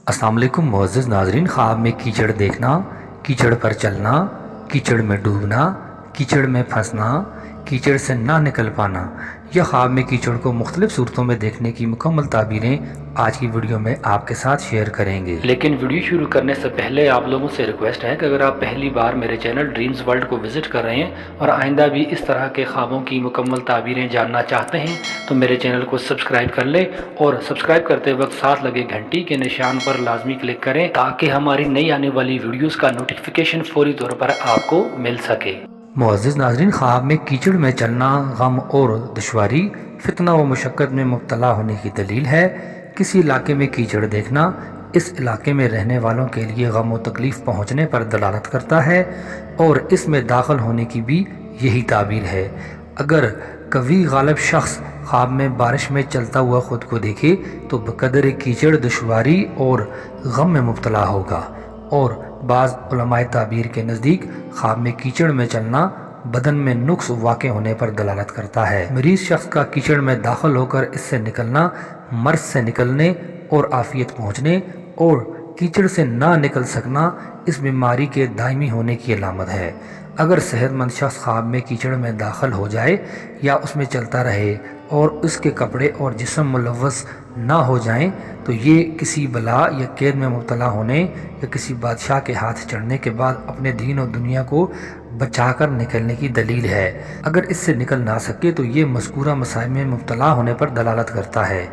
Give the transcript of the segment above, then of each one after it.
अस्सलाम वालेकुम मुअज़्ज़िज़ नाज़रीन। ख्वाब में कीचड़ देखना, कीचड़ पर चलना, कीचड़ में डूबना, कीचड़ में फंसना, कीचड़ से ना निकल पाना या ख्वाब में कीचड़ को मुख्तलिफ सूरतों में देखने की मुकम्मल ताबीरें आज की वीडियो में आपके साथ शेयर करेंगे। लेकिन वीडियो शुरू करने से पहले आप लोगों से रिक्वेस्ट है कि अगर आप पहली बार मेरे चैनल ड्रीम्स वर्ल्ड को विज़िट कर रहे हैं और आइंदा भी इस तरह के ख्वाबों की मुकम्मल ताबीरें जानना चाहते हैं तो मेरे चैनल को सब्सक्राइब कर लें और सब्सक्राइब करते वक्त साथ लगे घंटी के निशान पर लाजमी क्लिक करें ताकि हमारी नई आने वाली वीडियोस का नोटिफिकेशन फौरी तौर पर आपको मिल सके। मुअज़्ज़िज़ नाज़रीन, ख्वाब में कीचड़ में चलना गम और दुश्वारी, फितना व मुशक्क़त में मुब्तला होने की दलील है। किसी इलाके में कीचड़ देखना इस इलाके में रहने वालों के लिए गम व तकलीफ़ पहुँचने पर दलालत करता है और इसमें दाखिल होने की भी यही ताबीर है। अगर कवी गालिब शख्स ख्वाब में बारिश में चलता हुआ ख़ुद को देखे तो बक़दर कीचड़ दुश्वारी और गम में मुब्तला होगा। और बाज़ उलमाए ताबीर के नज़दीक ख्वाब में कीचड़ में चलना बदन में नुक्स वाक़ होने पर दलालत करता है। मरीज़ शख्स का कीचड़ में दाखिल होकर इससे निकलना मर्ज़ से निकलने और आफ़ियत पहुँचने और कीचड़ से ना निकल सकना इस बीमारी के दायमी होने की अलामत है। अगर सेहतमंद शख्स ख्वाब में कीचड़ में दाखिल हो जाए या उसमें चलता रहे और उसके कपड़े और जिस्म मुलव्वस ना हो जाएं तो ये किसी बला या कैद में मुब्तला होने या किसी बादशाह के हाथ चढ़ने के बाद अपने दीन और दुनिया को बचाकर निकलने की दलील है। अगर इससे निकल ना सके तो ये मज़कूरा मसाइब में मुब्तला होने पर दलालत करता है।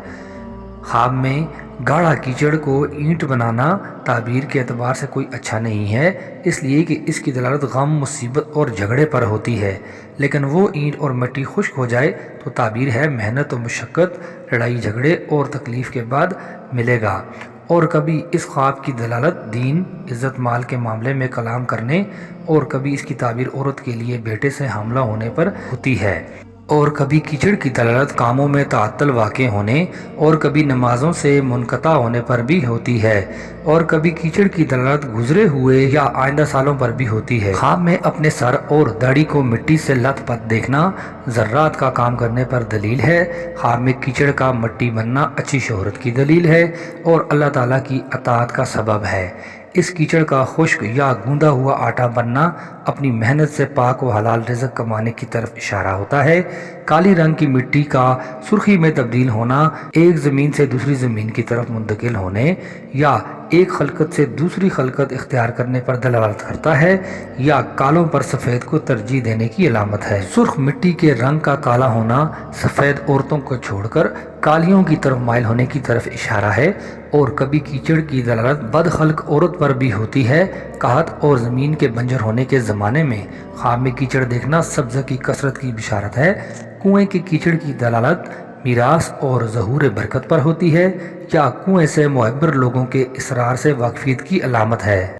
ख्वाब में गाढ़ा कीचड़ को ईंट बनाना ताबीर के एतबार से कोई अच्छा नहीं है, इसलिए कि इसकी दलालत गम, मुसीबत और झगड़े पर होती है। लेकिन वो ईंट और मिट्टी खुश्क हो जाए तो ताबीर है मेहनत और मुशक्क़त, लड़ाई झगड़े और तकलीफ़ के बाद मिलेगा। और कभी इस ख्वाब की दलालत दीन, इज़्ज़त, माल के मामले में कलाम करने और कभी इसकी ताबीर औरत के लिए बेटे से हमला होने पर होती है और कभी कीचड़ की दलालत कामों में ताअत्तुल वाक़ होने और कभी नमाज़ों से मुनक़ता होने पर भी होती है और कभी कीचड़ की दलालत गुजरे हुए या आइंदा सालों पर भी होती है। ख्वाब में अपने सर और दाढ़ी को मिट्टी से लथपथ देखना ज़र्रात का काम करने पर दलील है। ख्वाब में कीचड़ का मिट्टी बनना अच्छी शोहरत की दलील है और अल्लाह ताला की अताअत का सबब है। इस कीचड़ का खुश्क या गूंदा हुआ आटा बनना अपनी मेहनत से पाक व हलाल रिज़्क़ कमाने की तरफ इशारा होता है। काली रंग की मिट्टी का सुर्खी में तब्दील होना एक ज़मीन से दूसरी ज़मीन की तरफ मुंतकिल होने या एक खलकत से दूसरी खलकत इख्तियार करने पर दलालत करता है या कालों पर सफ़ेद को तरजीह देने की अलामत है। सुर्ख मिट्टी के रंग का काला होना सफ़ेद औरतों को छोड़कर कालियों की तरफ माइल होने की तरफ इशारा है और कभी कीचड़ की दलालत बदखल्क औरत पर भी होती है। कहत और ज़मीन के बंजर होने के ज़माने में ख्वाब में कीचड़ देखना सब्ज़ की कसरत की बिशारत है। कुएँ के कीचड़ की दलालत मीरास और ज़हूर बरकत पर होती है या कुएँ से मुअब्बर लोगों के इसरार से वाकफियत की अलामत है।